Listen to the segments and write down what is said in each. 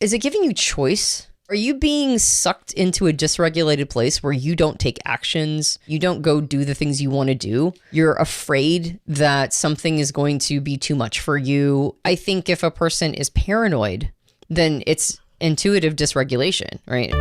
Is it giving you choice? Are you being sucked into a dysregulated place where you don't take actions? You don't go do the things you want to do? You're afraid that something is going to be too much for you. I think if a person is paranoid, then it's intuitive dysregulation, right?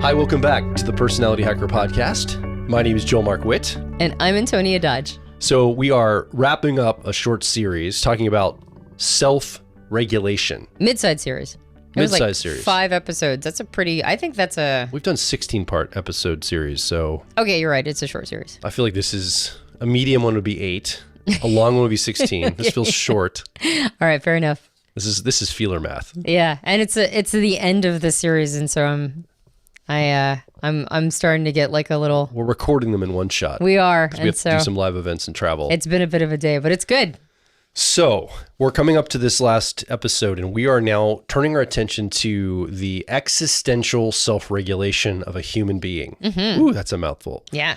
Hi, welcome back to the Personality Hacker Podcast. My name is Joel Mark Witt. And I'm Antonia Dodge. So we are wrapping up a short series talking about self-regulation. Mid-side series. Mid-size series. 5 episodes. We've done 16-part episode series, so... Okay, you're right. It's a short series. I feel like this is... A medium one would be 8. A long one would be 16. This feels short. All right, fair enough. This is feeler math. Yeah, and it's the end of the series, and so I'm starting to get like a little... We're recording them in one shot. We are. We have to do some live events and travel. It's been a bit of a day, but it's good. So we're coming up to this last episode, and we are now turning our attention to the existential self-regulation of a human being. Mm-hmm. Ooh, that's a mouthful. Yeah.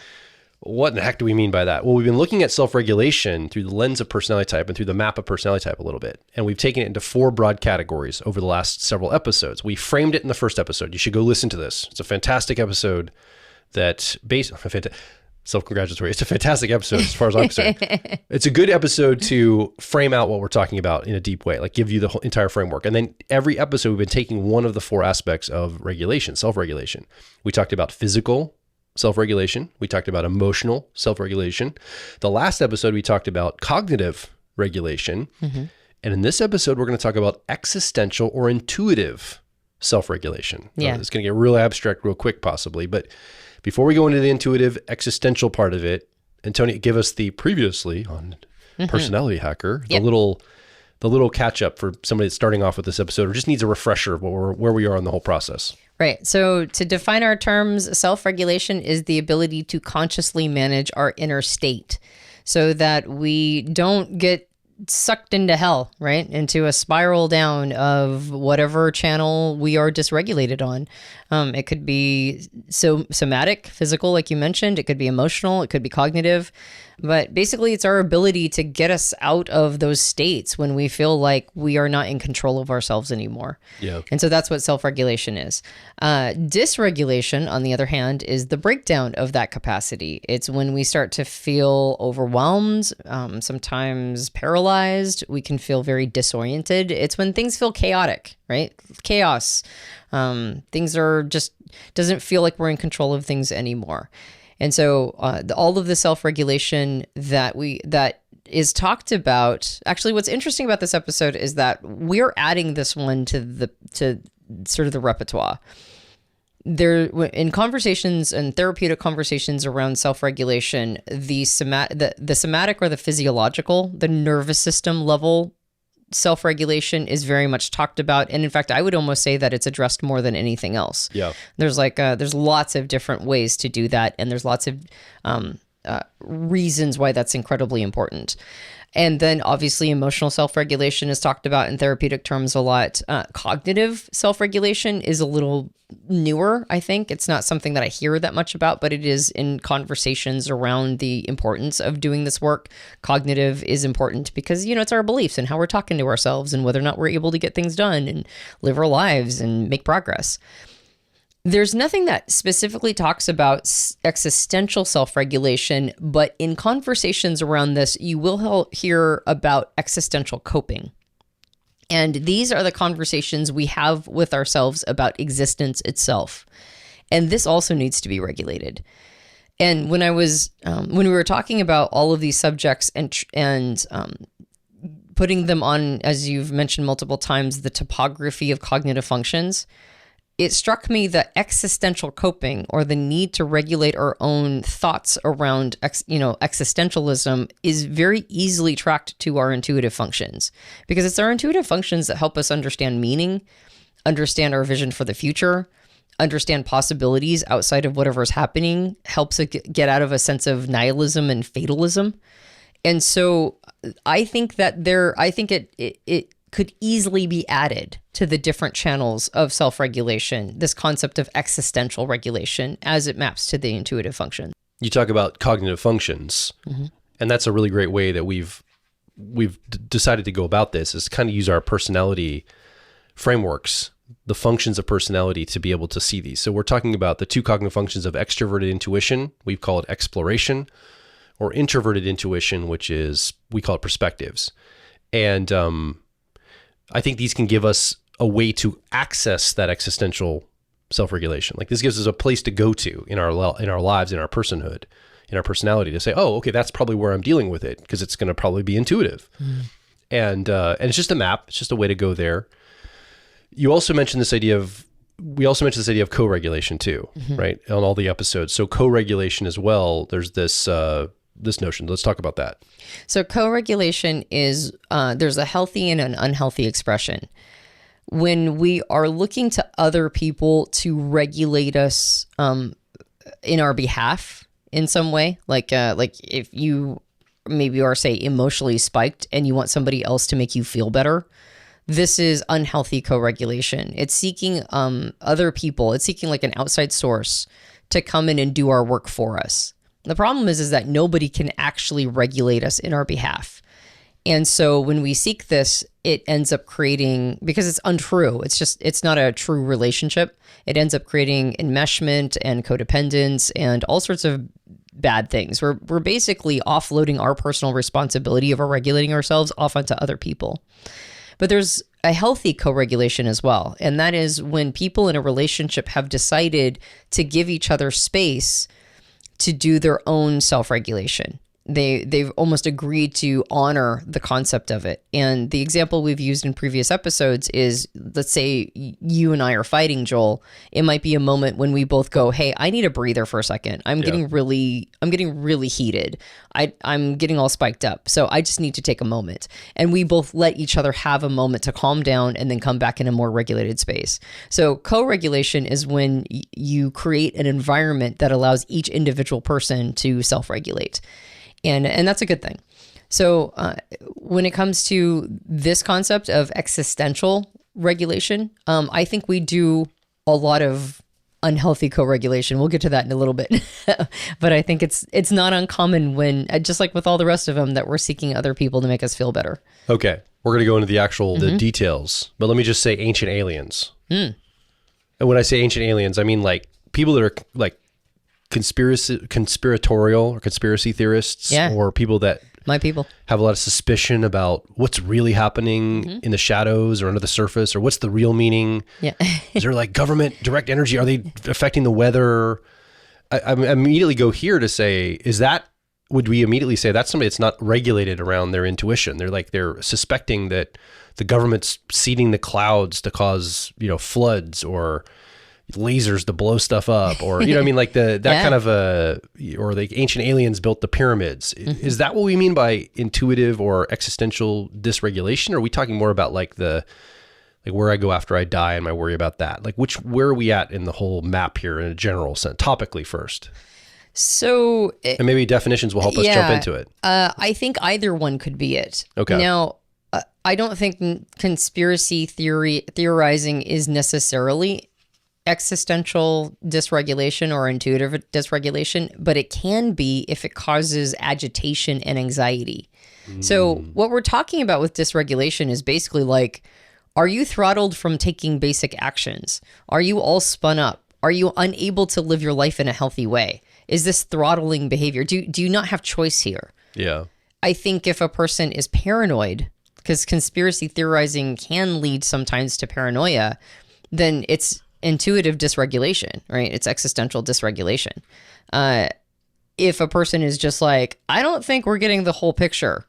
What in the heck do we mean by that? Well, we've been looking at self-regulation through the lens of personality type and through the map of personality type a little bit. And we've taken it into 4 broad categories over the last several episodes. We framed it in the first episode. You should go listen to this. It's a fantastic episode self-congratulatory. It's a fantastic episode as far as I'm concerned. It's a good episode to frame out what we're talking about in a deep way, like give you the whole entire framework. And then every episode, we've been taking one of the 4 aspects of regulation, self-regulation. We talked about physical self-regulation. We talked about emotional self-regulation. The last episode, we talked about cognitive regulation. Mm-hmm. And in this episode, we're going to talk about existential or intuitive self-regulation. Yeah. It's going to get real abstract real quick, possibly. But before we go into the intuitive existential part of it, Antonia, give us the previously on Personality Hacker, the little catch up for somebody that's starting off with this episode or just needs a refresher of where we are in the whole process. Right. So to define our terms, self-regulation is the ability to consciously manage our inner state so that we don't get sucked into hell, right? Into a spiral down of whatever channel we are dysregulated on. It could be somatic, physical, like you mentioned. It could be emotional. It could be cognitive. But basically, it's our ability to get us out of those states when we feel like we are not in control of ourselves anymore. Yeah. And so that's what self-regulation is. Dysregulation, on the other hand, is the breakdown of that capacity. It's when we start to feel overwhelmed, sometimes paralyzed. We can feel very disoriented. It's when things feel chaotic, right? Chaos. Things are just, doesn't feel like we're in control of things anymore. And so all of the self-regulation that is talked about, actually what's interesting about this episode is that we're adding this one to sort of the repertoire. There, in conversations and therapeutic conversations around self-regulation, the somatic or the physiological, the nervous system level self-regulation is very much talked about. And in fact, I would almost say that it's addressed more than anything else. Yeah. There's there's lots of different ways to do that. And there's lots of reasons why that's incredibly important. And then obviously emotional self-regulation is talked about in therapeutic terms a lot. Cognitive self-regulation is a little newer, I think. It's not something that I hear that much about, but it is in conversations around the importance of doing this work. Cognitive is important because, it's our beliefs and how we're talking to ourselves and whether or not we're able to get things done and live our lives and make progress. There's nothing that specifically talks about existential self-regulation, but in conversations around this, you will hear about existential coping. And these are the conversations we have with ourselves about existence itself. And this also needs to be regulated. And when we were talking about all of these subjects and putting them on, as you've mentioned multiple times, the topography of cognitive functions, it struck me that existential coping, or the need to regulate our own thoughts around, existentialism, is very easily tracked to our intuitive functions, because it's our intuitive functions that help us understand meaning, understand our vision for the future, understand possibilities outside of whatever's happening, helps us get out of a sense of nihilism and fatalism. And so I think that it could easily be added to the different channels of self-regulation, this concept of existential regulation as it maps to the intuitive function. You talk about cognitive functions, and that's a really great way that we've we've decided to go about this is kind of use our personality frameworks, the functions of personality, to be able to see these. So we're talking about the two cognitive functions of extroverted intuition, we call it exploration, or introverted intuition, which is, we call it perspectives. And I think these can give us a way to access that existential self-regulation. Like this gives us a place to go to in our lives, in our personhood, in our personality, to say, oh, okay, that's probably where I'm dealing with it, because it's going to probably be intuitive. And it's just a map. It's just a way to go there. We also mentioned this idea of co-regulation too, right? On all the episodes. So co-regulation as well, there's this notion. Let's talk about that. So co-regulation is, there's a healthy and an unhealthy expression. When we are looking to other people to regulate us in our behalf in some way, like if you maybe are, say, emotionally spiked and you want somebody else to make you feel better, this is unhealthy co-regulation. It's seeking other people. It's seeking like an outside source to come in and do our work for us. The problem is that nobody can actually regulate us in our behalf. And so when we seek this, it ends up creating, because it's untrue, it's not a true relationship. It ends up creating enmeshment and codependence and all sorts of bad things. We're basically offloading our personal responsibility of regulating ourselves off onto other people. But there's a healthy co-regulation as well. And that is when people in a relationship have decided to give each other space to do their own self-regulation. They've almost agreed to honor the concept of it. And the example we've used in previous episodes is, let's say you and I are fighting, Joel. It might be a moment when we both go, hey, I need a breather for a second. I'm getting really heated. I'm getting all spiked up. So I just need to take a moment. And we both let each other have a moment to calm down and then come back in a more regulated space. So co-regulation is when you create an environment that allows each individual person to self-regulate. And that's a good thing. So when it comes to this concept of existential regulation, I think we do a lot of unhealthy co-regulation. We'll get to that in a little bit. But I think it's not uncommon when, just like with all the rest of them, that we're seeking other people to make us feel better. Okay. We're going to go into the details. But let me just say ancient aliens. And when I say ancient aliens, I mean like people that are like conspiratorial or conspiracy theorists, or people that have a lot of suspicion about what's really happening in the shadows or under the surface, or what's the real meaning. Is there like government direct energy? Are they affecting the weather? I immediately go here to say, would we immediately say that's somebody that's not regulated around their intuition? They're suspecting that the government's seeding the clouds to cause, floods or lasers to blow stuff up, or what I mean, like that kind of or the ancient aliens built the pyramids. Is that what we mean by intuitive or existential dysregulation? Or are we talking more about like where I go after I die and I worry about that? Like where are we at in the whole map here in a general sense, topically first? So, and maybe definitions will help us jump into it. I think either one could be it. Okay. Now, I don't think conspiracy theorizing is necessarily existential dysregulation or intuitive dysregulation, but it can be if it causes agitation and anxiety. So what we're talking about with dysregulation is basically like, are you throttled from taking basic actions? Are you all spun up? Are you unable to live your life in a healthy way? Is this throttling behavior? Do you not have choice here? Yeah. I think if a person is paranoid, because conspiracy theorizing can lead sometimes to paranoia, then it's intuitive dysregulation, right? It's existential dysregulation. If a person is just like, I don't think we're getting the whole picture.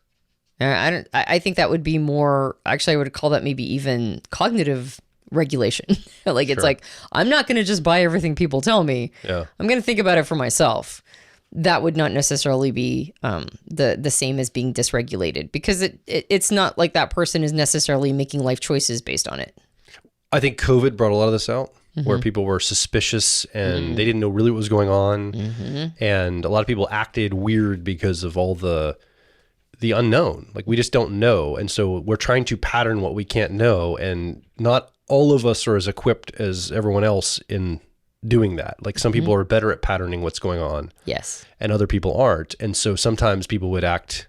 I think that would be more, actually, I would call that maybe even cognitive regulation. It's like, I'm not going to just buy everything people tell me. Yeah. I'm going to think about it for myself. That would not necessarily be the same as being dysregulated, because it's not like that person is necessarily making life choices based on it. I think COVID brought a lot of this out, where people were suspicious and they didn't know really what was going on. And a lot of people acted weird because of all the unknown. Like, we just don't know. And so we're trying to pattern what we can't know. And not all of us are as equipped as everyone else in doing that. Like, some people are better at patterning what's going on. Yes. And other people aren't. And so sometimes people would act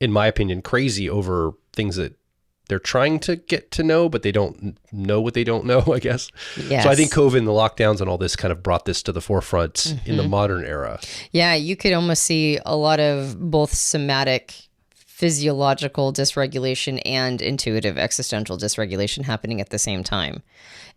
in my opinion, crazy over things that they're trying to get to know, but they don't know what they don't know, I guess. Yes. So I think COVID and the lockdowns and all this kind of brought this to the forefront in the modern era. Yeah, you could almost see a lot of both somatic physiological dysregulation and intuitive existential dysregulation happening at the same time.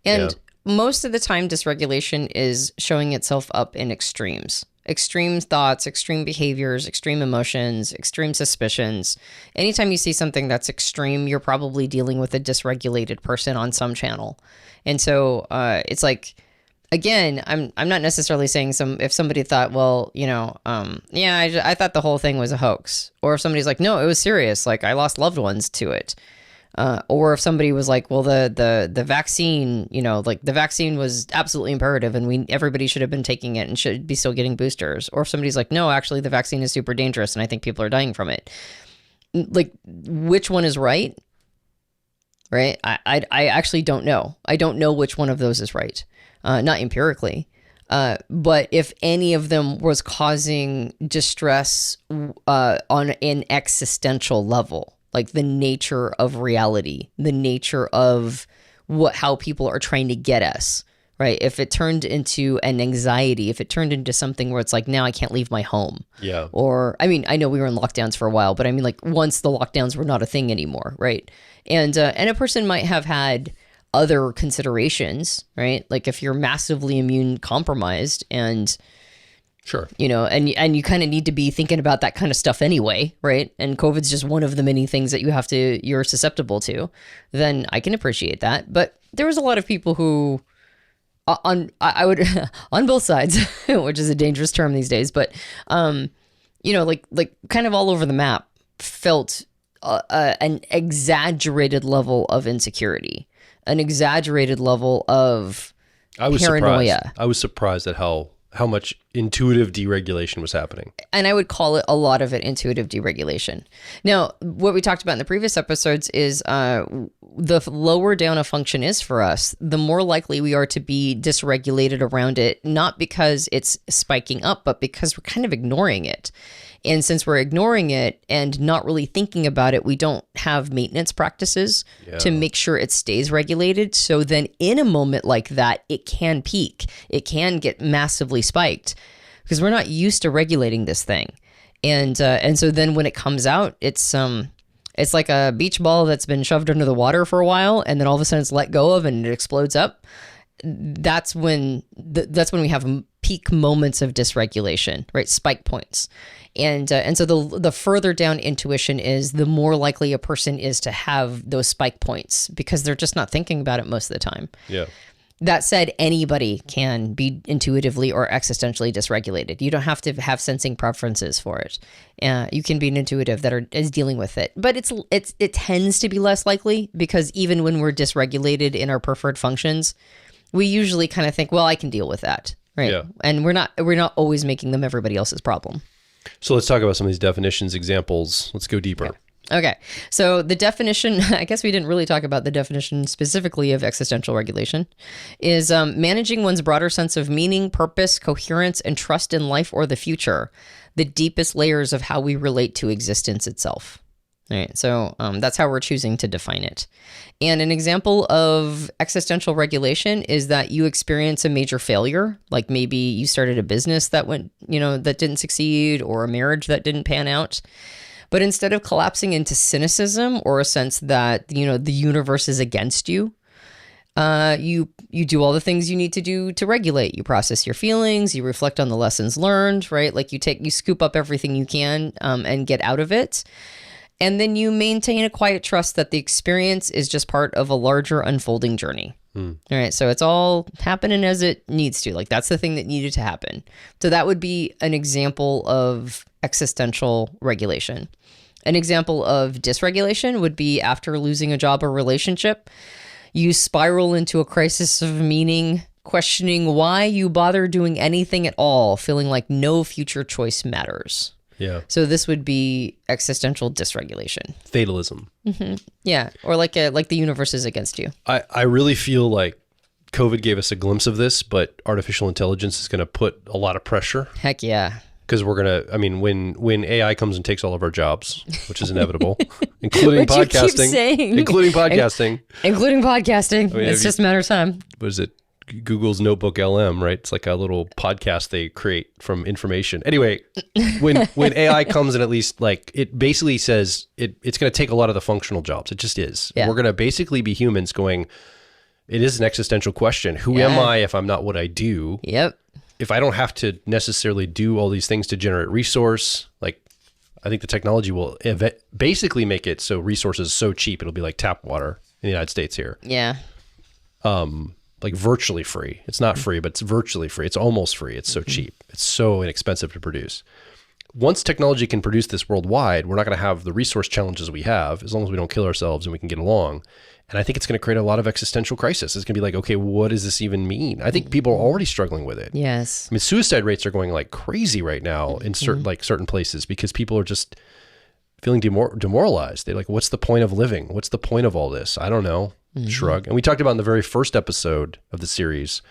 And most of the time, dysregulation is showing itself up in extremes. Extreme thoughts, extreme behaviors, extreme emotions, extreme suspicions. Anytime you see something that's extreme, you're probably dealing with a dysregulated person on some channel. And so it's like, again, I'm not necessarily saying if somebody thought, well, I thought the whole thing was a hoax. Or if somebody's like, no, it was serious. Like I lost loved ones to it. Or if somebody was like, well, the vaccine, like the vaccine was absolutely imperative and everybody should have been taking it and should be still getting boosters. Or if somebody's like, no, actually the vaccine is super dangerous and I think people are dying from it. Like which one is right? Right? I actually don't know. I don't know which one of those is right. Not empirically. But if any of them was causing distress on an existential level, like the nature of reality, the nature of how people are trying to get us, right? If it turned into an anxiety, if it turned into something where it's like, now I can't leave my home. Yeah. Or, I mean, I know we were in lockdowns for a while, but I mean, like once the lockdowns were not a thing anymore, right? And a person might have had other considerations, right? Like if you're massively immune compromised and sure, and you kind of need to be thinking about that kind of stuff anyway, right? And COVID's just one of the many things that you're susceptible to. Then I can appreciate that. But there was a lot of people who, I would on both sides, which is a dangerous term these days, but like kind of all over the map, felt an exaggerated level of insecurity, an exaggerated level of paranoia. I was surprised at how much intuitive deregulation was happening. And I would call it a lot of it intuitive deregulation. Now, what we talked about in the previous episodes is the lower down a function is for us, the more likely we are to be dysregulated around it, not because it's spiking up, but because we're kind of ignoring it. And since we're ignoring it and not really thinking about it, we don't have maintenance practices to make sure it stays regulated. So then in a moment like that, it can peak. It can get massively spiked because we're not used to regulating this thing. And so then when it comes out, it's like a beach ball that's been shoved under the water for a while and then all of a sudden it's let go of and it explodes up. That's when we have peak moments of dysregulation, right? Spike points. And so the further down intuition is, the more likely a person is to have those spike points because they're just not thinking about it most of the time. Yeah. That said, anybody can be intuitively or existentially dysregulated. You don't have to have sensing preferences for it. You can be an intuitive that is dealing with it, but it tends to be less likely because even when we're dysregulated in our preferred functions, we usually kind of think, well, I can deal with that, right? Yeah. And we're not always making them everybody else's problem. So let's talk about some of these definitions, examples. Let's go deeper. Yeah. Okay. So the definition, I guess we didn't really talk about the definition specifically of existential regulation, is managing one's broader sense of meaning, purpose, coherence, and trust in life or the future, the deepest layers of how we relate to existence itself. All right. So that's how we're choosing to define it. And an example of existential regulation is that you experience a major failure, like maybe you started a business that that didn't succeed, or a marriage that didn't pan out. But instead of collapsing into cynicism or a sense that, the universe is against you, you do all the things you need to do to regulate. You process your feelings, you reflect on the lessons learned, right? Like you scoop up everything you can and get out of it. And then you maintain a quiet trust that the experience is just part of a larger unfolding journey. All right. So it's all happening as it needs to. Like that's the thing that needed to happen. So that would be an example of existential regulation. An example of dysregulation would be after losing a job or relationship, you spiral into a crisis of meaning, questioning why you bother doing anything at all, feeling like no future choice matters. Yeah. So this would be existential dysregulation. Fatalism. Mm-hmm. Yeah. Or like the universe is against you. I really feel like COVID gave us a glimpse of this, but artificial intelligence is going to put a lot of pressure. Heck yeah. Because when AI comes and takes all of our jobs, which is inevitable, including Which you keep podcasting, saying. including podcasting, It's just a matter of time. what is it? Google's Notebook LM, right? It's like a little podcast they create from information. Anyway, when AI comes and at least like it basically says it's going to take a lot of the functional jobs. It just is. Yeah. We're going to basically be humans going, it is an existential question. Who am I if I'm not what I do? Yep. If I don't have to necessarily do all these things to generate resource, like I think the technology will basically make it so resources so cheap, it'll be like tap water in the United States here. Yeah. Like virtually free. It's not free, but it's virtually free. It's almost free. It's so cheap. It's so inexpensive to produce. Once technology can produce this worldwide, we're not going to have the resource challenges we have as long as we don't kill ourselves and we can get along. And I think it's going to create a lot of existential crisis. It's going to be like, okay, what does this even mean? I think people are already struggling with it. Yes. I mean, suicide rates are going like crazy right now in certain places because people are just feeling demoralized. They're like, what's the point of living? What's the point of all this? I don't know. Shrug. And we talked about in the very first episode of the series,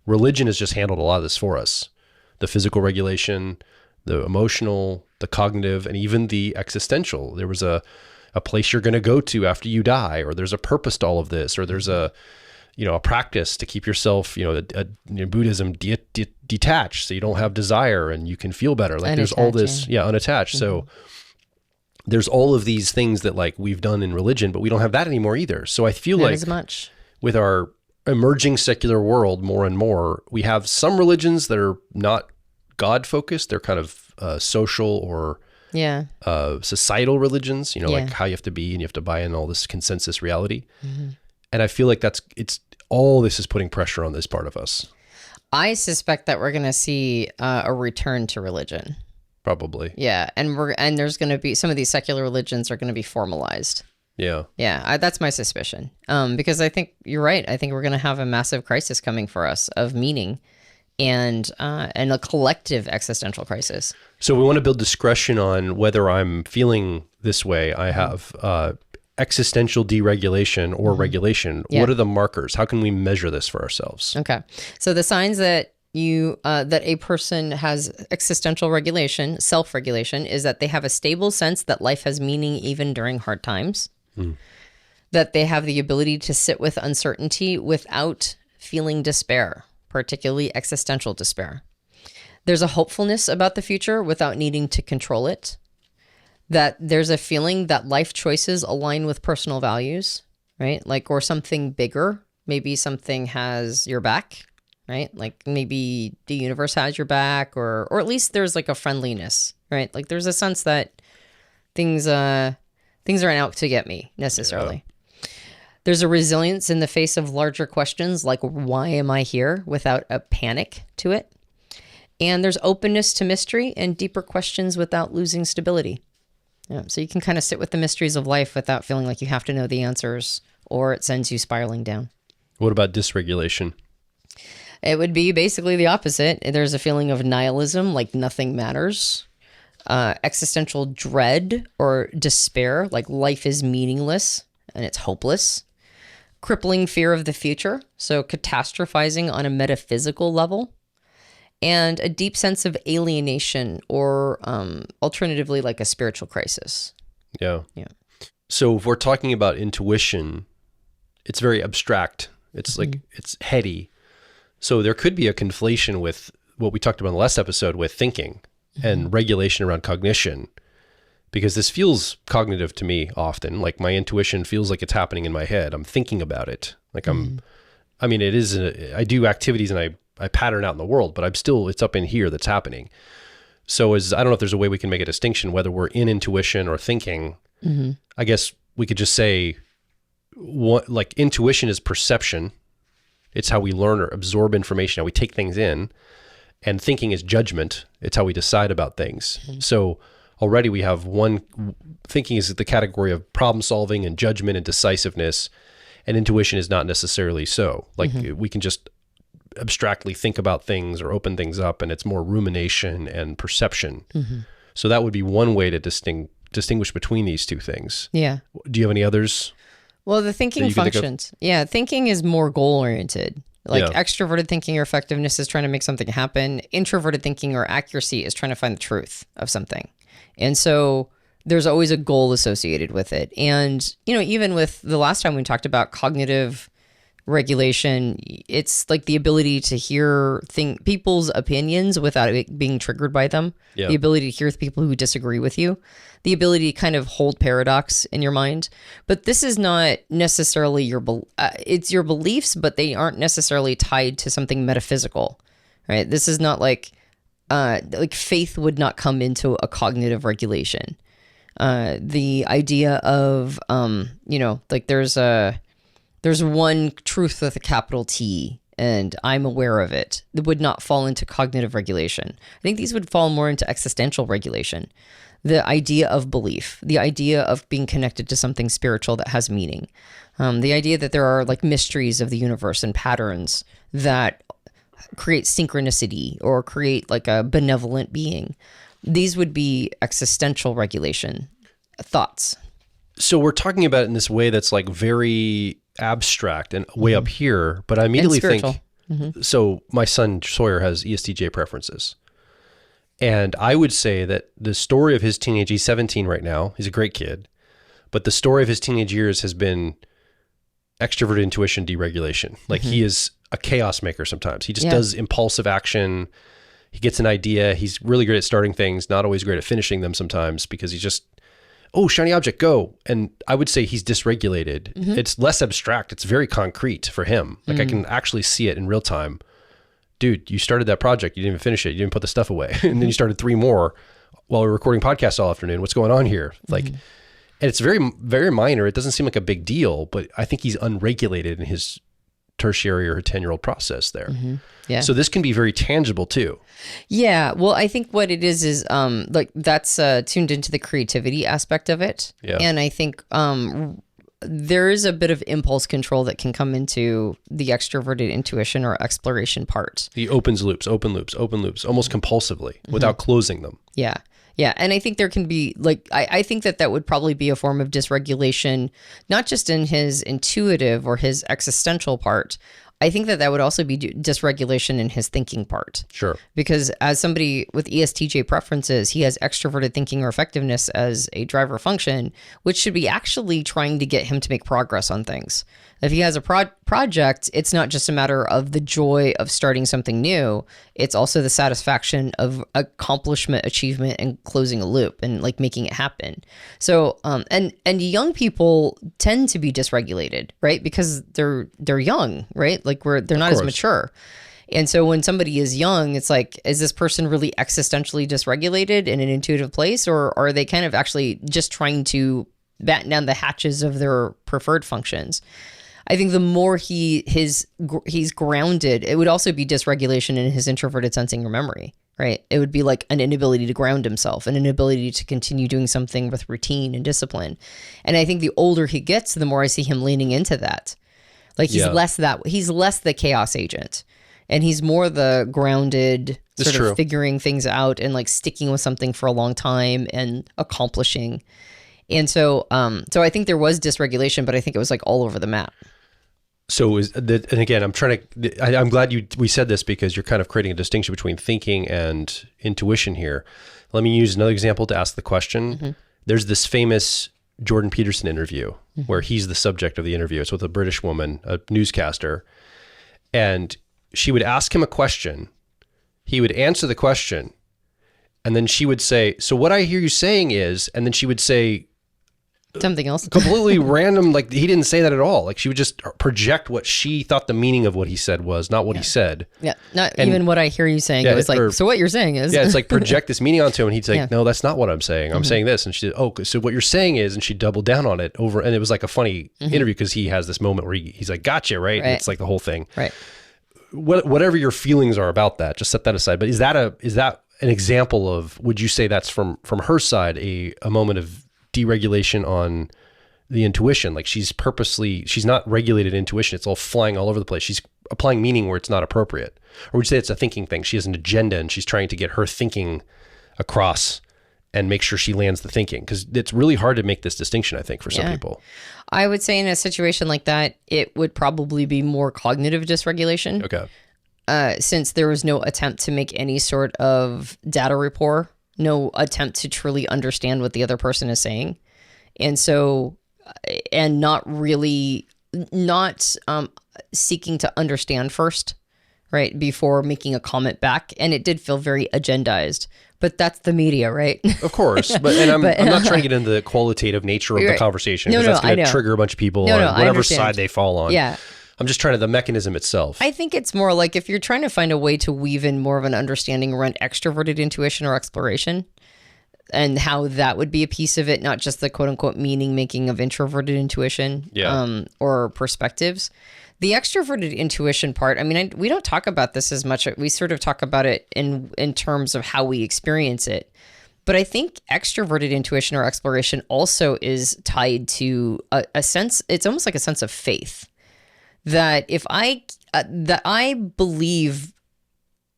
religion has just handled a lot of this for us. The physical regulation, the emotional, the cognitive, and even the existential. There was a place you're going to go to after you die, or there's a purpose to all of this, or there's a practice to keep yourself, Buddhism detached so you don't have desire and you can feel better. Like there's all this, unattached. So there's all of these things that like we've done in religion, but we don't have that anymore either. So I feel Not like as much. With our emerging secular world more and more, we have some religions that are not God focused. They're kind of social or societal religions, like how you have to be and you have to buy in all this consensus reality. And I feel like it's all this is putting pressure on this part of us. I suspect that we're going to see a return to religion. Probably. Yeah. And there's going to be some of these secular religions are going to be formalized. Yeah. Yeah. That's my suspicion. Because I think you're right. I think we're going to have a massive crisis coming for us of meaning and a collective existential crisis. So we want to build discretion on whether I'm feeling this way. I have existential deregulation or regulation. Yeah. What are the markers? How can we measure this for ourselves? Okay. So the signs that that a person has existential regulation, self-regulation, is that they have a stable sense that life has meaning even during hard times, that they have the ability to sit with uncertainty without feeling despair, particularly existential despair. There's a hopefulness about the future without needing to control it, that there's a feeling that life choices align with personal values, right? Like, or something bigger, maybe something has your back, right? Like maybe the universe has your back, or at least there's like a friendliness, right? Like there's a sense that things aren't out to get me necessarily. Yeah. There's a resilience in the face of larger questions like, why am I here, without a panic to it. And there's openness to mystery and deeper questions without losing stability. Yeah, so you can kind of sit with the mysteries of life without feeling like you have to know the answers or it sends you spiraling down. What about dysregulation? It would be basically the opposite. There's a feeling of nihilism, like nothing matters. Existential dread or despair, like life is meaningless and it's hopeless. Crippling fear of the future, so catastrophizing on a metaphysical level. And a deep sense of alienation or alternatively like a spiritual crisis. Yeah. So if we're talking about intuition, it's very abstract. It's like, it's heady. So there could be a conflation with what we talked about in the last episode with thinking and regulation around cognition, because this feels cognitive to me often. Like my intuition feels like it's happening in my head. I'm thinking about it. Like I do activities and I pattern out in the world, but it's up in here that's happening. So I don't know if there's a way we can make a distinction whether we're in intuition or thinking. I guess we could just say like intuition is perception. It's how we learn or absorb information, how we take things in. And thinking is judgment. It's how we decide about things. So already we have thinking is the category of problem solving and judgment and decisiveness. And intuition is not necessarily so. Like we can just abstractly think about things or open things up, and it's more rumination and perception. So that would be one way to distinguish between these two things. Yeah. Do you have any others? Well, the thinking functions. Yeah, thinking is more goal-oriented. Like Yeah. extroverted thinking or effectiveness is trying to make something happen. Introverted thinking or accuracy is trying to find the truth of something. And so there's always a goal associated with it. And, even with the last time we talked about cognitive regulation, it's like the ability to hear people's opinions without it being triggered by them. Yeah. The ability to hear people who disagree with you, the ability to kind of hold paradox in your mind. But this is not necessarily it's your beliefs, but they aren't necessarily tied to something metaphysical, right? This is not like faith would not come into a cognitive regulation. The idea of, there's one truth with a capital T, and I'm aware of it, that would not fall into cognitive regulation. I think these would fall more into existential regulation. The idea of belief, the idea of being connected to something spiritual that has meaning, the idea that there are like mysteries of the universe and patterns that create synchronicity or create like a benevolent being. These would be existential regulation thoughts. So we're talking about it in this way that's like very abstract and way up here, but I immediately think, so my son Sawyer has ESTJ preferences. And I would say that the story of his teenage, he's 17 right now, he's a great kid, but the story of his teenage years has been extroverted intuition deregulation. Like he is a chaos maker sometimes. He just does impulsive action. He gets an idea. He's really great at starting things, not always great at finishing them sometimes because he's just, oh, shiny object, go. And I would say he's dysregulated. It's less abstract. It's very concrete for him. Like I can actually see it in real time. Dude, you started that project. You didn't even finish it. You didn't put the stuff away. And then you started 3 more while we were recording podcasts all afternoon. What's going on here? Like, and it's very, very minor. It doesn't seem like a big deal, but I think he's unregulated in his tertiary or 10-year-old process there. Yeah. So this can be very tangible too. Yeah. Well, I think what it is like that's tuned into the creativity aspect of it. Yeah. And I think there is a bit of impulse control that can come into the extroverted intuition or exploration part. The open loops, almost compulsively without closing them. Yeah. Yeah. And I think there can be like, I think that would probably be a form of dysregulation, not just in his intuitive or his existential part. I think that would also be dysregulation in his thinking part. Sure. Because as somebody with ESTJ preferences, he has extroverted thinking or effectiveness as a driver function, which should be actually trying to get him to make progress on things. If he has a project, it's not just a matter of the joy of starting something new. It's also the satisfaction of accomplishment, achievement, and closing a loop and like making it happen. So, and young people tend to be dysregulated, right? Because they're young, right? Like they're not as mature. And so when somebody is young, it's like, is this person really existentially dysregulated in an intuitive place? Or are they kind of actually just trying to batten down the hatches of their preferred functions? I think the more he's grounded, it would also be dysregulation in his introverted sensing or memory, right? It would be like an inability to ground himself, an inability to continue doing something with routine and discipline. And I think the older he gets, the more I see him leaning into that. Like he's less the chaos agent, and he's more the grounded sort of figuring things out and like sticking with something for a long time and accomplishing. And so I think there was dysregulation, but I think it was like all over the map. So and again, I'm glad we said this because you're kind of creating a distinction between thinking and intuition here. Let me use another example to ask the question. There's this famous Jordan Peterson interview where he's the subject of the interview. It's with a British woman, a newscaster, and she would ask him a question. He would answer the question, and then she would say, "So what I hear you saying is," and then she would say something else completely random, like he didn't say that at all. Like she would just project what she thought the meaning of what he said was, not what he said. Yeah, not even what I hear you saying. It was like, so what you're saying is. Yeah, it's like project this meaning onto him, and he'd say, no, that's not what I'm saying. I'm saying this. And she said, oh, so what you're saying is, and she doubled down on it over, and it was like a funny interview because he has this moment where he's like, gotcha, right? And it's like the whole thing. Right. Whatever your feelings are about that, just set that aside. But is that an example of, would you say that's from her side, a moment of deregulation on the intuition? Like she's not regulated intuition. It's all flying all over the place. She's applying meaning where it's not appropriate. Or would you say it's a thinking thing? She has an agenda and she's trying to get her thinking across and make sure she lands the thinking, because it's really hard to make this distinction, I think, for some people. I would say in a situation like that, it would probably be more cognitive dysregulation. Okay. Since there was no attempt to make any sort of data rapport, no attempt to truly understand what the other person is saying. And so, and not seeking to understand first, right, before making a comment back. And it did feel very agendized, but that's the media, right? Of course. I'm not trying to get into the qualitative nature of the conversation, because that's going to trigger a bunch of people on whatever side they fall on. Yeah. I'm just trying to, the mechanism itself. I think it's more like if you're trying to find a way to weave in more of an understanding around extroverted intuition or exploration, and how that would be a piece of it, not just the quote unquote meaning making of introverted intuition or perspectives. The extroverted intuition part, I mean, we don't talk about this as much. We sort of talk about it in terms of how we experience it. But I think extroverted intuition or exploration also is tied to a sense, it's almost like a sense of faith. That if I believe,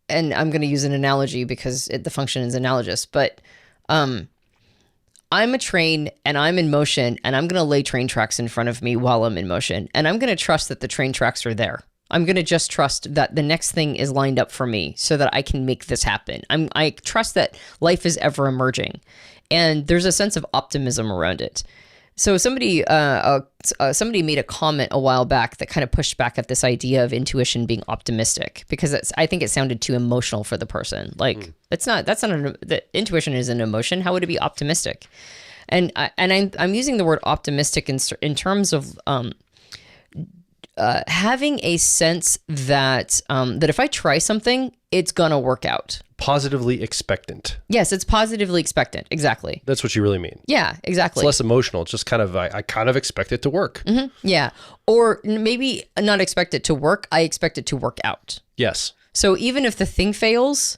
and I'm going to use an analogy because the function is analogous, but I'm a train and I'm in motion, and I'm going to lay train tracks in front of me while I'm in motion, and I'm going to trust that the train tracks are there. I'm going to just trust that the next thing is lined up for me so that I can make this happen. I trust that life is ever emerging, and there's a sense of optimism around it. So somebody made a comment a while back that kind of pushed back at this idea of intuition being optimistic, because I think it sounded too emotional for the person. Like the intuition is an emotion. How would it be optimistic? And I'm using the word optimistic in terms of having a sense that that if I try something, it's gonna work out. Positively expectant. Yes, it's positively expectant. Exactly. That's what you really mean. Yeah, exactly. It's less emotional. It's just kind of, I kind of expect it to work. Mm-hmm. Yeah. Or maybe not expect it to work. I expect it to work out. Yes. So even if the thing fails,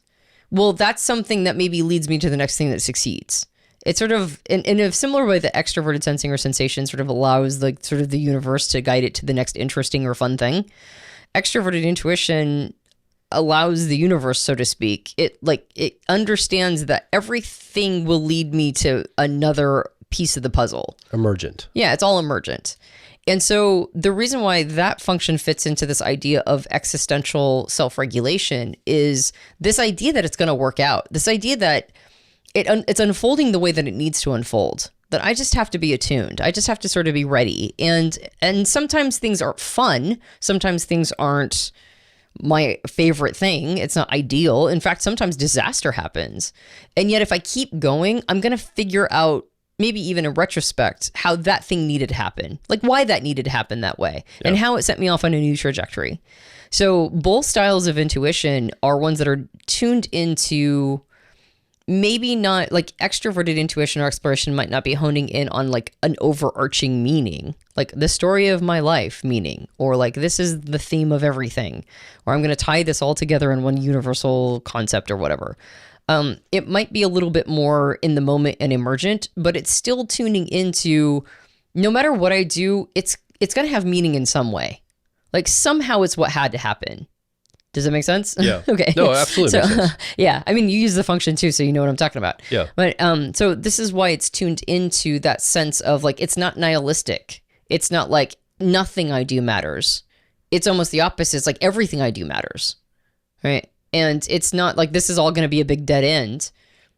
well, that's something that maybe leads me to the next thing that succeeds. It's sort of in a similar way that extroverted sensing or sensation sort of allows like sort of the universe to guide it to the next interesting or fun thing. Extroverted intuition allows the universe, so to speak. It understands that everything will lead me to another piece of the puzzle. Emergent. Yeah, it's all emergent. And so the reason why that function fits into this idea of existential self-regulation is this idea that it's going to work out. This idea that it's unfolding the way that it needs to unfold. That I just have to be attuned. I just have to sort of be ready. And sometimes things are fun. Sometimes things aren't my favorite thing. It's not ideal. In fact, sometimes disaster happens. And yet if I keep going, I'm going to figure out, maybe even in retrospect, how that thing needed to happen. Like why that needed to happen that way. Yeah. And how it set me off on a new trajectory. So both styles of intuition are ones that are tuned into, maybe not like extroverted intuition or exploration might not be honing in on like an overarching meaning, like the story of my life meaning, or like this is the theme of everything, or I'm going to tie this all together in one universal concept or whatever. It might be a little bit more in the moment and emergent, but it's still tuning into, no matter what I do, it's going to have meaning in some way. Like somehow it's what had to happen. Does that make sense? Yeah. Okay. No, absolutely. So, yeah. I mean, you use the function too, so you know what I'm talking about. Yeah. But so this is why it's tuned into that sense of like, it's not nihilistic. It's not like nothing I do matters. It's almost the opposite. It's like everything I do matters. Right. And it's not like this is all going to be a big dead end.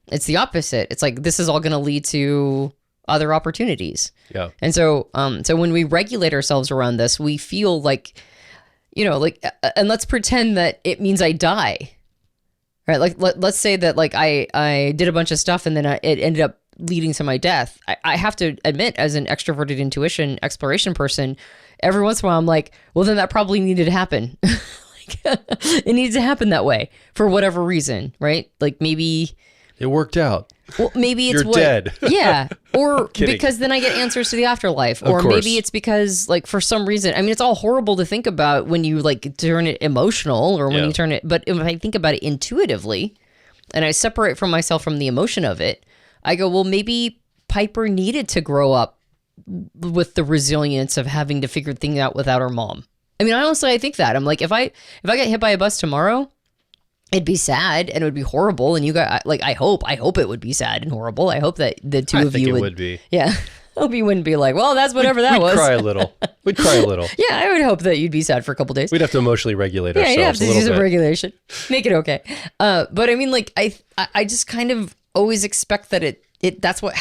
It's the opposite. It's like this is all going to lead to other opportunities. Yeah. And so so when we regulate ourselves around this, we feel like, you know, like, and let's pretend that it means I die, right? Like, let's say that like I did a bunch of stuff and then it ended up leading to my death. I have to admit, as an extroverted intuition exploration person, every once in a while I'm like, well, then that probably needed to happen. It needs to happen that way for whatever reason, right? Like maybe it worked out. Well, maybe it's You're dead. Yeah. Or because then I get answers to the afterlife. Or maybe it's because like for some reason, I mean, it's all horrible to think about when you like turn it emotional or when you turn it. But if I think about it intuitively and I separate from myself from the emotion of it, I go, well, maybe Piper needed to grow up with the resilience of having to figure things out without her mom. I mean, honestly, I think that I'm like, if I get hit by a bus tomorrow, It'd be sad and it would be horrible. And you got like, I hope it would be sad and horrible. I hope that the two of you would be. Yeah. I hope you wouldn't be like, well, that's whatever that was. We'd cry a little. We'd cry a little. Yeah, I would hope that you'd be sad for a couple days. We'd have to emotionally regulate ourselves. Yeah, you'd have to a little do some bit. regulation. Make it okay. But I mean, like, I just kind of always expect that that's what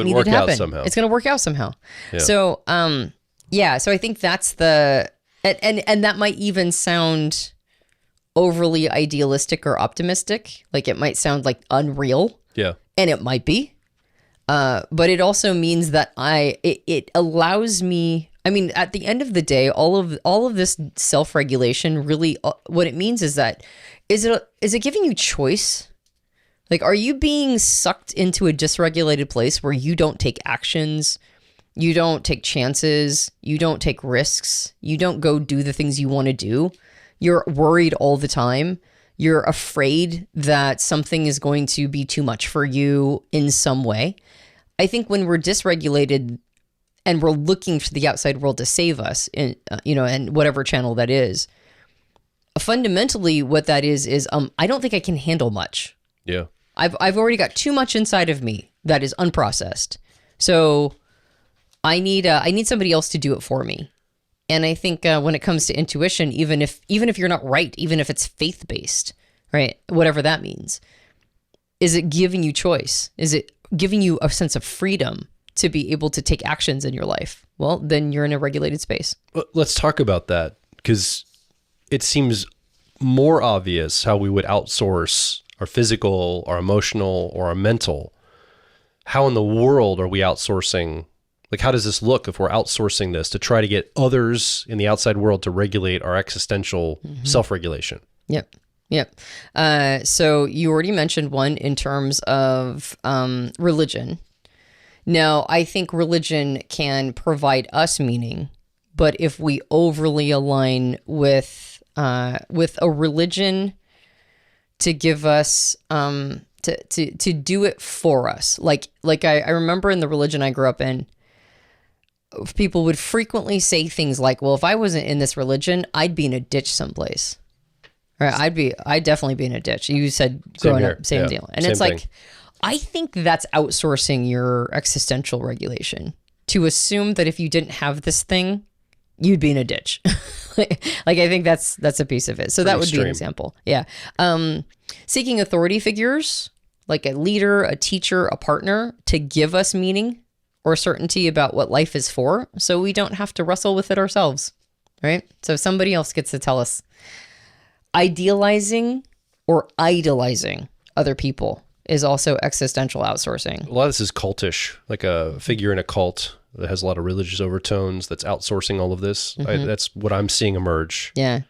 needed to happen. Somehow. It's going to work out somehow. Yeah. So, so I think that's and that might even sound overly idealistic or optimistic. Like it might sound like unreal. Yeah. And it might be. But it also means that it allows me, I mean, at the end of the day, all of this self-regulation really, what it means is that, is it giving you choice? Like, are you being sucked into a dysregulated place where you don't take actions, you don't take chances, you don't take risks, you don't go do the things you want to do? You're worried all the time. You're afraid that something is going to be too much for you in some way. I think when we're dysregulated and we're looking for the outside world to save us in, and whatever channel that is, fundamentally what that is I don't think I can handle much. Yeah. I've already got too much inside of me that is unprocessed. So I need somebody else to do it for me. And I think when it comes to intuition, even if you're not right, even if it's faith-based, right, whatever that means, is it giving you choice? Is it giving you a sense of freedom to be able to take actions in your life? Well, then you're in a regulated space. Let's talk about that, because it seems more obvious how we would outsource our physical, our emotional, or our mental. How in the world are we outsourcing? Like, how does this look if we're outsourcing this to try to get others in the outside world to regulate our existential self-regulation? Yep. So you already mentioned one in terms of religion. Now, I think religion can provide us meaning, but if we overly align with a religion to give us to do it for us, like I remember in the religion I grew up in, people would frequently say things like, well, if I wasn't in this religion, I'd be in a ditch someplace. Right? I'd definitely be in a ditch. You said growing up, same deal. And it's like, I think that's outsourcing your existential regulation to assume that if you didn't have this thing, you'd be in a ditch. like I think that's a piece of it. So that would be an example. Yeah. Seeking authority figures, like a leader, a teacher, a partner, to give us meaning or certainty about what life is for, so we don't have to wrestle with it ourselves, right? So somebody else gets to tell us. Idealizing or idolizing other people is also existential outsourcing. A lot of this is cultish, like a figure in a cult that has a lot of religious overtones that's outsourcing all of this. That's what I'm seeing emerge. Yeah.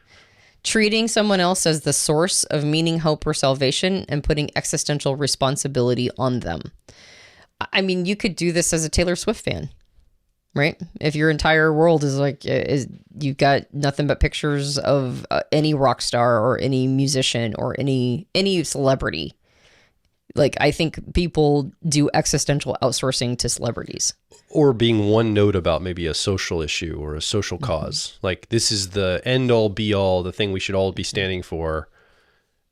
Treating someone else as the source of meaning, hope, or salvation and putting existential responsibility on them. I mean, you could do this as a Taylor Swift fan, right? If your entire world is like, you've got nothing but pictures of any rock star or any musician or any celebrity. Like, I think people do existential outsourcing to celebrities. Or being one note about maybe a social issue or a social cause. Like, this is the end all be all, the thing we should all be standing for.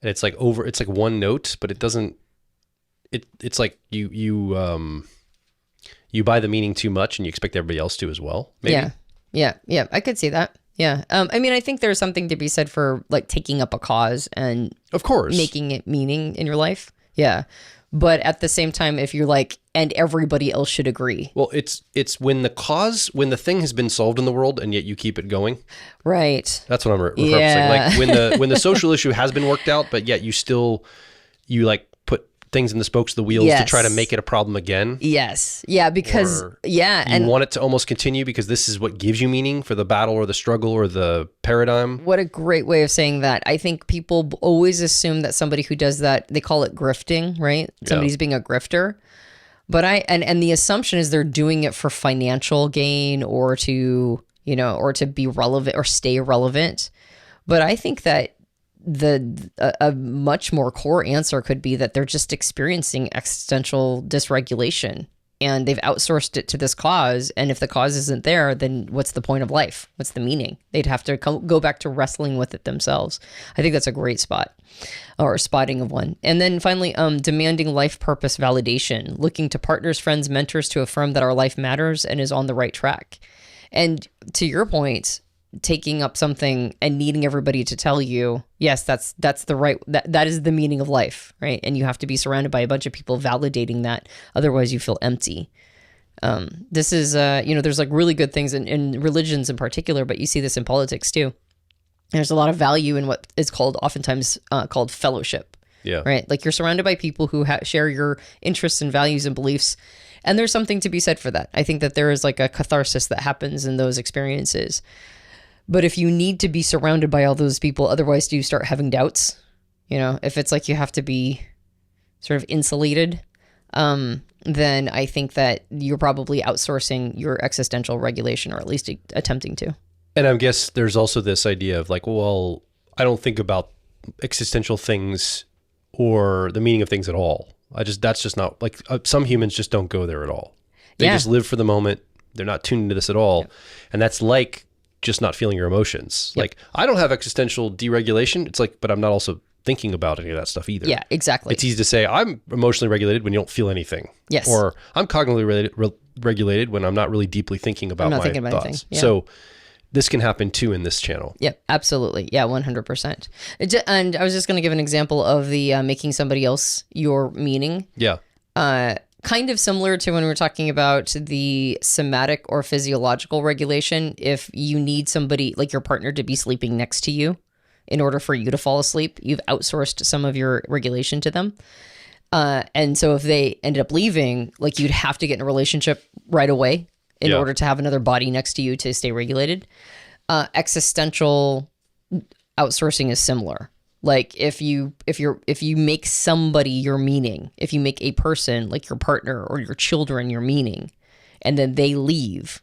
And it's like one note, but it doesn't, it's like you buy the meaning too much and you expect everybody else to as well. Maybe. Yeah. I could see that. Yeah. I mean, I think there's something to be said for like taking up a cause and of course making it meaning in your life. Yeah. But at the same time, if you're like, and everybody else should agree. Well, it's when the thing has been solved in the world and yet you keep it going. Right. That's what I'm referencing. Yeah. Like when the social issue has been worked out, but yet you like put things in the spokes of the wheels to try to make it a problem again. Yes. Yeah. Because you want it to almost continue because this is what gives you meaning for the battle or the struggle or the paradigm. What a great way of saying that. I think people always assume that somebody who does that, they call it grifting, right? Somebody's being a grifter. But and the assumption is they're doing it for financial gain or to be relevant or stay relevant. But I think that a much more core answer could be that they're just experiencing existential dysregulation and they've outsourced it to this cause. And if the cause isn't there, then what's the point of life? What's the meaning? They'd have to go back to wrestling with it themselves. I think that's a great spot, or spotting of one. And then finally, demanding life purpose validation, looking to partners, friends, mentors to affirm that our life matters and is on the right track. And to your point, taking up something and needing everybody to tell you, yes, that's the right, that is the meaning of life, right? And you have to be surrounded by a bunch of people validating that. Otherwise you feel empty. This is, there's like really good things in religions in particular, but you see this in politics too. There's a lot of value in what is oftentimes called fellowship. Yeah. Right. Like you're surrounded by people who share your interests and values and beliefs. And there's something to be said for that. I think that there is like a catharsis that happens in those experiences. But if you need to be surrounded by all those people, otherwise do you start having doubts? If it's like you have to be sort of insulated, then I think that you're probably outsourcing your existential regulation, or at least attempting to. And I guess there's also this idea of like, well, I don't think about existential things or the meaning of things at all. That's just not like some humans just don't go there at all. They just live for the moment. They're not tuned into this at all. Yep. And that's like just not feeling your emotions. Yep. Like I don't have existential deregulation. It's like, but I'm not also thinking about any of that stuff either. Yeah, exactly. It's easy to say I'm emotionally regulated when you don't feel anything. Yes. Or I'm cognitively regulated when I'm not really deeply thinking about my thoughts. Yeah. So this can happen too in this channel. Yep, absolutely. Yeah, 100%. And I was just going to give an example of the making somebody else your meaning. Yeah. Kind of similar to when we were talking about the somatic or physiological regulation. If you need somebody like your partner to be sleeping next to you in order for you to fall asleep, you've outsourced some of your regulation to them. And so if they ended up leaving, like you'd have to get in a relationship right away in order to have another body next to you to stay regulated. Existential outsourcing is similar. Like if you make somebody your meaning, if you make a person like your partner or your children your meaning, and then they leave,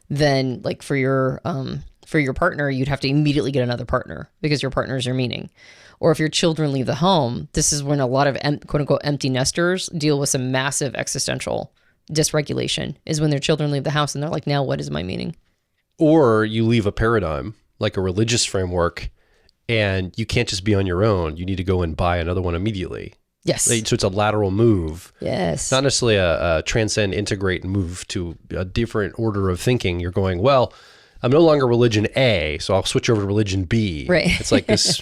then like for your partner, you'd have to immediately get another partner because your partner is your meaning. Or if your children leave the home, this is when a lot of quote unquote empty nesters deal with some massive existential dysregulation, is when their children leave the house and they're like, now what is my meaning? Or you leave a paradigm, like a religious framework, and you can't just be on your own. You need to go and buy another one immediately. Yes. So it's a lateral move. Yes. Not necessarily a transcend, integrate, and move to a different order of thinking. You're going, well, I'm no longer religion A, so I'll switch over to religion B. Right. It's like this.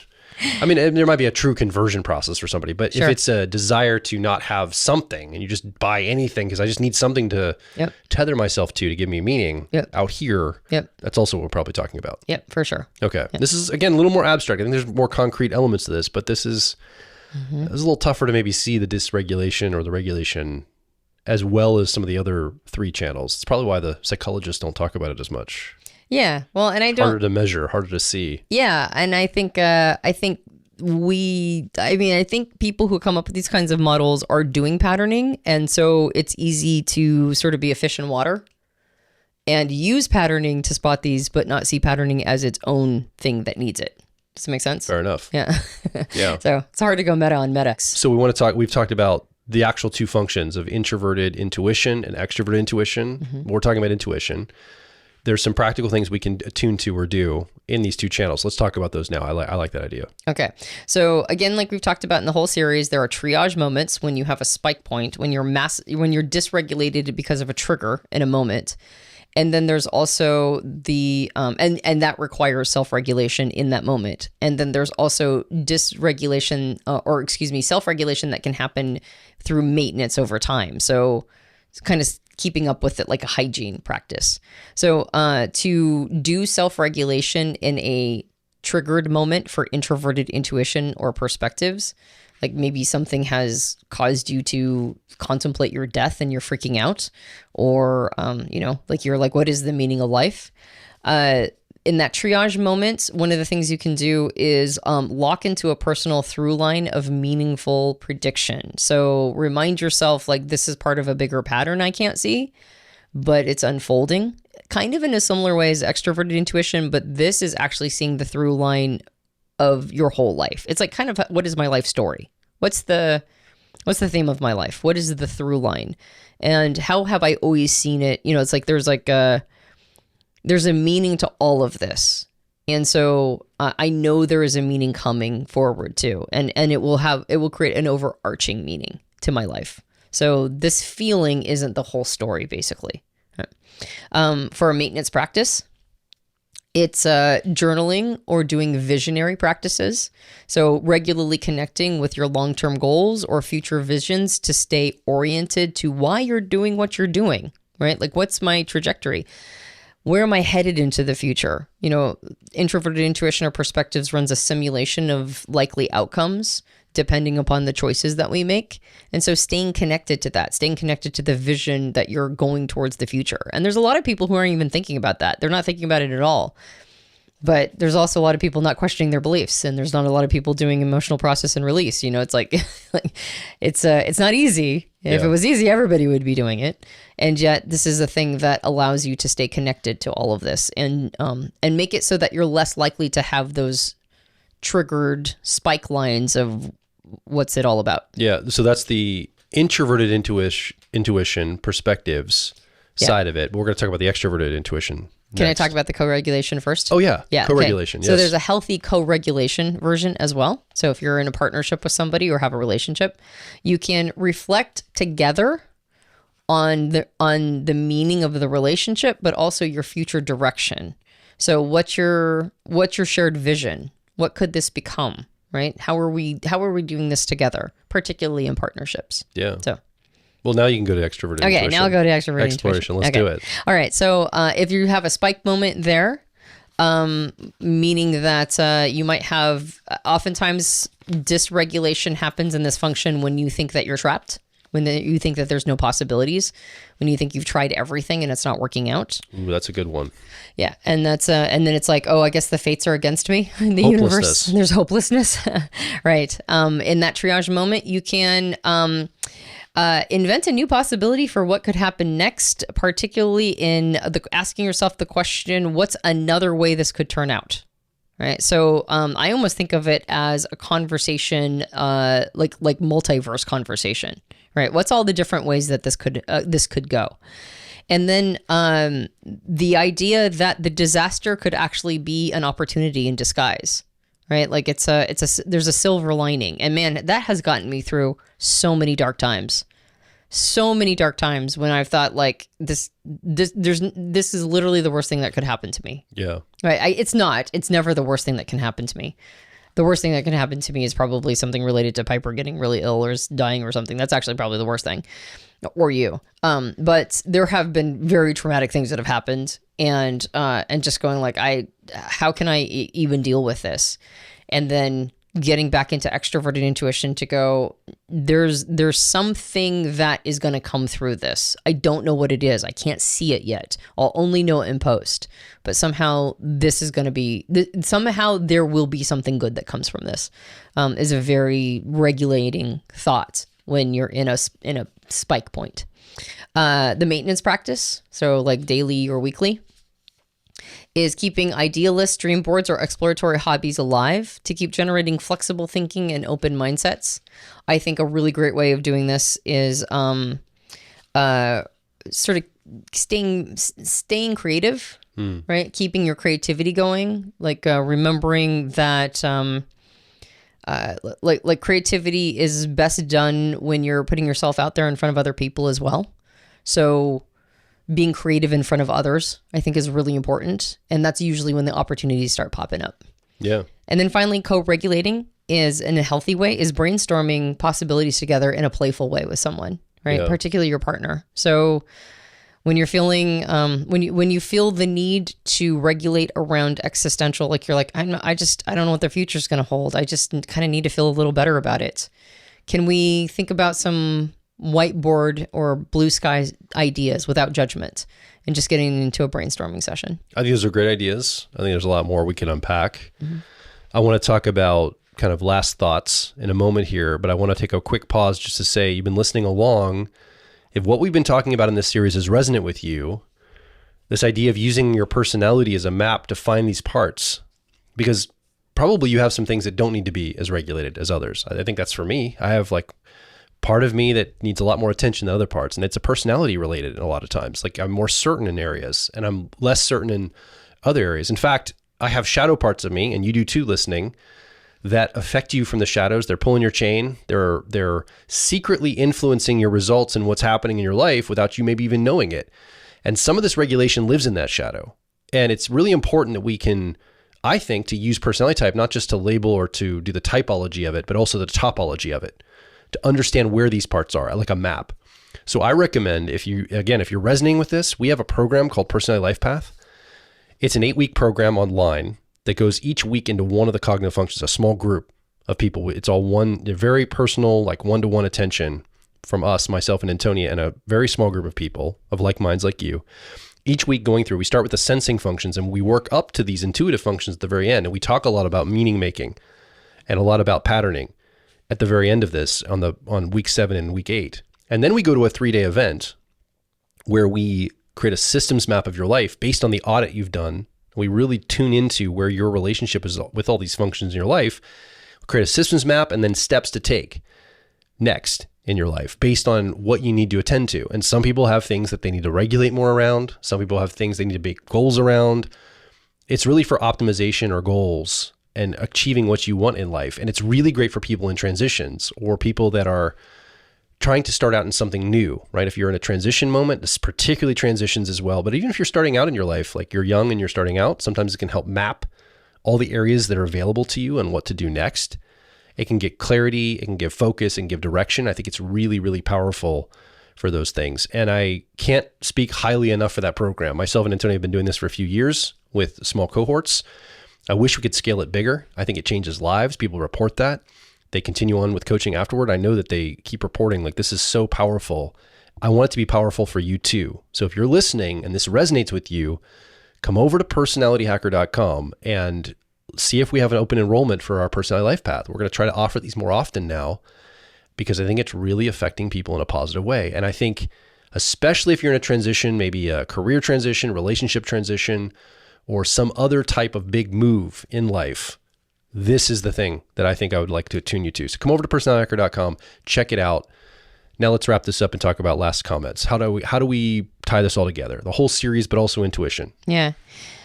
I mean, there might be a true conversion process for somebody, but if it's a desire to not have something and you just buy anything because I just need something to tether myself to give me meaning out here, that's also what we're probably talking about. Yep, for sure. Okay. Yep. This is, again, a little more abstract. I think there's more concrete elements to this, but this is it's a little tougher to maybe see the dysregulation or the regulation as well as some of the other three channels. It's probably why the psychologists don't talk about it as much. Yeah, well, and I don't... Harder to measure, harder to see. Yeah, and I think people who come up with these kinds of models are doing patterning, and so it's easy to sort of be a fish in water and use patterning to spot these, but not see patterning as its own thing that needs it. Does that make sense? Fair enough. Yeah. Yeah. So it's hard to go meta on meta. So we've talked about the actual two functions of introverted intuition and extroverted intuition. We're talking about intuition. There's some practical things we can attune to or do in these two channels. Let's talk about those now. I like that idea. Okay. So again, like we've talked about in the whole series, there are triage moments when you have a spike point, when you're dysregulated because of a trigger in a moment. And then there's also the, and that requires self-regulation in that moment. And then there's also dysregulation, self-regulation that can happen through maintenance over time. So it's kind of keeping up with it like a hygiene practice. So to do self-regulation in a triggered moment for introverted intuition or perspectives, like maybe something has caused you to contemplate your death and you're freaking out, or, like you're like, what is the meaning of life? In that triage moment, one of the things you can do is lock into a personal through line of meaningful prediction. So remind yourself, like, this is part of a bigger pattern I can't see, but it's unfolding kind of in a similar way as extroverted intuition, but this is actually seeing the through line of your whole life. It's like kind of, what is my life story? What's the What's the theme of my life? What is the through line? And how have I always seen it? It's like there's a meaning to all of this. And so I know there is a meaning coming forward too. And it will create an overarching meaning to my life. So this feeling isn't the whole story, basically. For a maintenance practice, it's journaling or doing visionary practices. So regularly connecting with your long-term goals or future visions to stay oriented to why you're doing what you're doing, right? Like, what's my trajectory? Where am I headed into the future? Introverted intuition or perspectives runs a simulation of likely outcomes depending upon the choices that we make. And so staying connected to that, staying connected to the vision that you're going towards the future. And there's a lot of people who aren't even thinking about that. They're not thinking about it at all. But there's also a lot of people not questioning their beliefs, and there's not a lot of people doing emotional process and release. It's like, it's not easy. If it was easy, everybody would be doing it. And yet this is a thing that allows you to stay connected to all of this and make it so that you're less likely to have those triggered spike lines of what's it all about. Yeah. So that's the introverted intuition perspectives side of it. But we're going to talk about the extroverted intuition. Can I talk about the co-regulation first? Oh, yeah. Yeah. Co-regulation. Okay. Yes. So there's a healthy co-regulation version as well. So if you're in a partnership with somebody or have a relationship, you can reflect together on the meaning of the relationship, but also your future direction. So what's your shared vision? What could this become? Right? How are we doing this together, particularly in partnerships? Yeah. So. Well, now you can go to extroverted intuition. Okay, now I'll go to extroverted exploration. intuition. Let's do it. All right. So if you have a spike moment there, meaning that you might have, oftentimes dysregulation happens in this function when you think that you're trapped, when you think that there's no possibilities, when you think you've tried everything and it's not working out. Ooh, that's a good one. Yeah. And that's, and then it's like, oh, I guess the fates are against me in the universe. There's hopelessness. Right. In that triage moment, you can, invent a new possibility for what could happen next, particularly in asking yourself the question, what's another way this could turn out? Right. So I almost think of it as a conversation, like multiverse conversation. Right. What's all the different ways that this could go? And then the idea that the disaster could actually be an opportunity in disguise. Right. Like there's a silver lining. And man, that has gotten me through so many dark times. So many dark times when I've thought like this is literally the worst thing that could happen to me. Yeah. Right. It's never the worst thing that can happen to me. The worst thing that can happen to me is probably something related to Piper getting really ill or dying or something. That's actually probably the worst thing. Or you. But there have been very traumatic things that have happened and just going like, how can I even deal with this? And then getting back into extroverted intuition to go, there's something that is going to come through this. I don't know what it is. I can't see it yet. I'll only know it in post. But somehow this is going to be, somehow there will be something good that comes from this, is a very regulating thought when you're in a spike point. The maintenance practice, so like daily or weekly, is keeping idealist dream boards or exploratory hobbies alive to keep generating flexible thinking and open mindsets. I think a really great way of doing this is sort of staying creative, right? Keeping your creativity going, like remembering that like creativity is best done when you're putting yourself out there in front of other people as well. So being creative in front of others, I think, is really important. And that's usually when the opportunities start popping up. Yeah. And then finally, co-regulating is, in a healthy way, is brainstorming possibilities together in a playful way with someone, right? Yeah. Particularly your partner. So when you're feeling, when you feel the need to regulate around existential, like you're like, I don't know what the future is going to hold. I just kind of need to feel a little better about it. Can we think about some whiteboard or blue sky ideas without judgment and just getting into a brainstorming session? I think those are great ideas. I think there's a lot more we can unpack. Mm-hmm. I want to talk about kind of last thoughts in a moment here, but I want to take a quick pause just to say, you've been listening along. If what we've been talking about in this series is resonant with you, this idea of using your personality as a map to find these parts, because probably you have some things that don't need to be as regulated as others. I think that's for me. I have like part of me that needs a lot more attention than other parts. And it's a personality related a lot of times. Like I'm more certain in areas and I'm less certain in other areas. In fact, I have shadow parts of me, and you do too listening, that affect you from the shadows. They're pulling your chain. They're secretly influencing your results and what's happening in your life without you maybe even knowing it. And some of this regulation lives in that shadow. And it's really important that we can, I think, to use personality type, not just to label or to do the typology of it, but also the topology of it, to understand where these parts are, like a map. So I recommend if you're resonating with this, we have a program called Personality Life Path. It's an 8-week program online that goes each week into one of the cognitive functions, a small group of people. It's all one, very personal, like one-to-one attention from us, myself and Antonia, and a very small group of people of like minds like you. Each week going through, we start with the sensing functions and we work up to these intuitive functions at the very end. And we talk a lot about meaning making and a lot about patterning at the very end of this on week 7 and week 8. And then we go to a 3-day event where we create a systems map of your life based on the audit you've done. We really tune into where your relationship is with all these functions in your life, create a systems map, and then steps to take next in your life based on what you need to attend to. And some people have things that they need to regulate more around. Some people have things they need to make goals around. It's really for optimization or goals and achieving what you want in life. And it's really great for people in transitions or people that are trying to start out in something new, right? If you're in a transition moment, this particularly transitions as well. But even if you're starting out in your life, like you're young and you're starting out, sometimes it can help map all the areas that are available to you and what to do next. It can get clarity, it can give focus and give direction. I think it's really, really powerful for those things. And I can't speak highly enough for that program. Myself and Antonia have been doing this for a few years with small cohorts. I wish we could scale it bigger. I think it changes lives. People report that. They continue on with coaching afterward. I know that they keep reporting like this is so powerful. I want it to be powerful for you too. So if you're listening and this resonates with you, come over to personalityhacker.com and see if we have an open enrollment for our Personality Life Path. We're going to try to offer these more often now because I think it's really affecting people in a positive way. And I think especially if you're in a transition, maybe a career transition, relationship transition, or some other type of big move in life, this is the thing that I think I would like to attune you to. So come over to personalityhacker.com, check it out. Now let's wrap this up and talk about last comments. How do we tie this all together? The whole series, but also intuition. Yeah.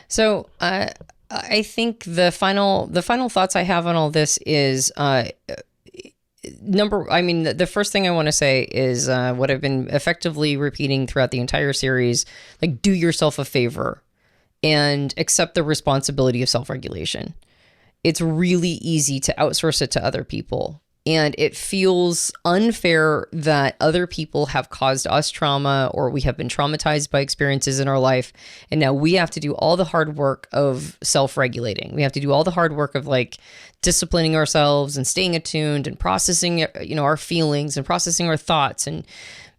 So I think the final thoughts I have on all this is the first thing I want to say is what I've been effectively repeating throughout the entire series, like do yourself a favor and accept the responsibility of self-regulation. It's really easy to outsource it to other people. And it feels unfair that other people have caused us trauma or we have been traumatized by experiences in our life. And now we have to do all the hard work of self-regulating. We have to do all the hard work of like disciplining ourselves and staying attuned and processing, our feelings and processing our thoughts and,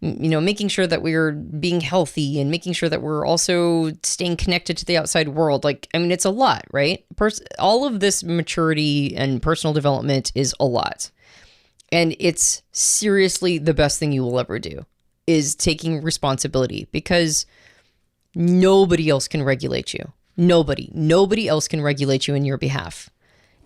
making sure that we're being healthy and making sure that we're also staying connected to the outside world. It's a lot, right? All of this maturity and personal development is a lot. And it's seriously the best thing you will ever do is taking responsibility because nobody else can regulate you. Nobody else can regulate you in your behalf.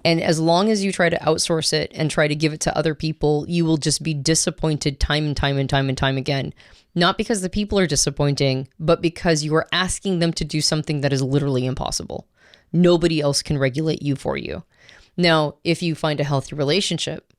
And as long as you try to outsource it and try to give it to other people, you will just be disappointed time and time again. Not because the people are disappointing, but because you are asking them to do something that is literally impossible. Nobody else can regulate you for you. Now, if you find a healthy relationship,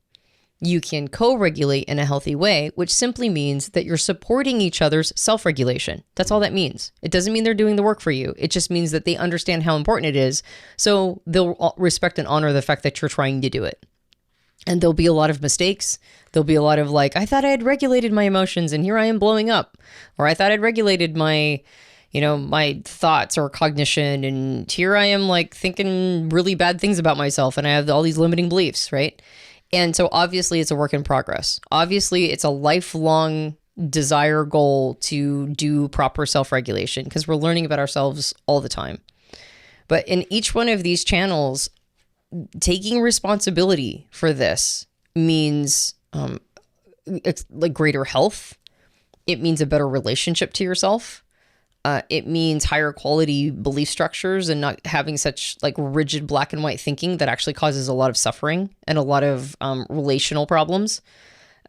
you can co-regulate in a healthy way, which simply means that you're supporting each other's self-regulation. That's all that means. It doesn't mean they're doing the work for you. It just means that they understand how important it is. So they'll respect and honor the fact that you're trying to do it. And there'll be a lot of mistakes. There'll be a lot of like, I thought I had regulated my emotions and here I am blowing up. Or I thought I'd regulated my my thoughts or cognition. And here I am like thinking really bad things about myself. And I have all these limiting beliefs, right? And so obviously it's a work in progress. Obviously it's a lifelong desire goal to do proper self-regulation because we're learning about ourselves all the time. But in each one of these channels, taking responsibility for this means it's like greater health. It means a better relationship to yourself. It means higher quality belief structures and not having such like rigid black and white thinking that actually causes a lot of suffering and a lot of relational problems.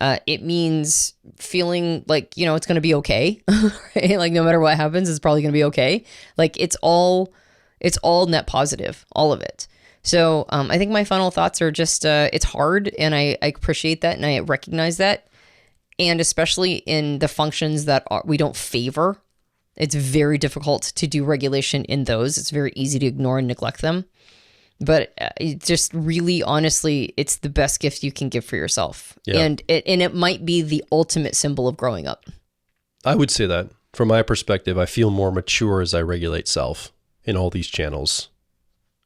It means feeling like, it's going to be okay. Right? Like no matter what happens, it's probably going to be okay. Like it's all net positive, all of it. So I think my final thoughts are just, it's hard, and I appreciate that, and I recognize that. And especially in the functions that we don't favor, it's very difficult to do regulation in those. It's very easy to ignore and neglect them. But just really, honestly, it's the best gift you can give for yourself. Yeah. And it might be the ultimate symbol of growing up. I would say that. From my perspective, I feel more mature as I regulate self in all these channels.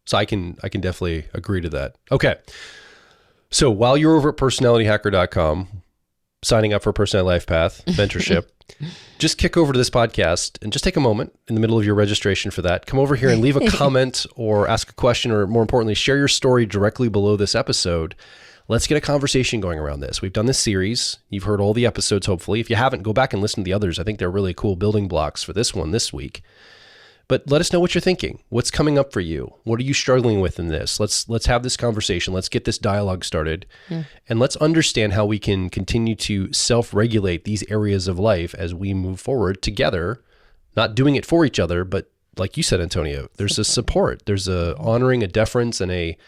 So I can definitely agree to that. Okay. So while you're over at personalityhacker.com, signing up for Personality Life Path Mentorship, just kick over to this podcast and just take a moment in the middle of your registration for that. Come over here and leave a comment or ask a question, or more importantly, share your story directly below this episode. Let's get a conversation going around this. We've done this series. You've heard all the episodes, hopefully. If you haven't, go back and listen to the others. I think they're really cool building blocks for this one this week. But let us know what you're thinking. What's coming up for you? What are you struggling with in this? Let's have this conversation. Let's get this dialogue started. Yeah. And let's understand how we can continue to self-regulate these areas of life as we move forward together, not doing it for each other, but like you said, Antonia, there's a support. There's a honoring, a deference, and a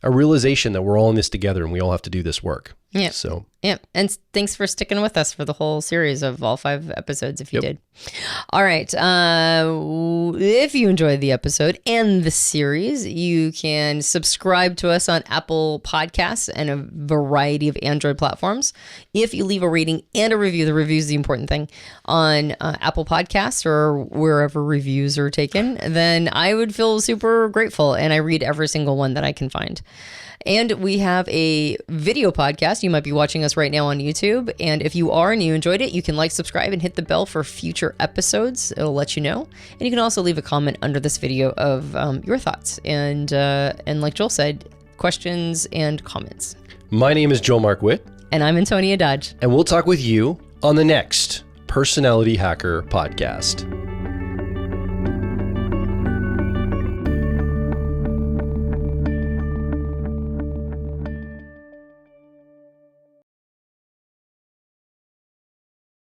realization that we're all in this together and we all have to do this work. Yeah. So. Yeah. And thanks for sticking with us for the whole series of all 5 episodes, if you did. All right. If you enjoyed the episode and the series, you can subscribe to us on Apple Podcasts and a variety of Android platforms. If you leave a rating and a review, the review is the important thing, on Apple Podcasts or wherever reviews are taken, then I would feel super grateful. And I read every single one that I can find. And we have a video podcast. You might be watching us right now on YouTube. And if you are and you enjoyed it, you can like, subscribe, and hit the bell for future episodes. It'll let you know. And you can also leave a comment under this video of your thoughts. And like Joel said, questions and comments. My name is Joel Mark Witt. And I'm Antonia Dodge. And we'll talk with you on the next Personality Hacker podcast.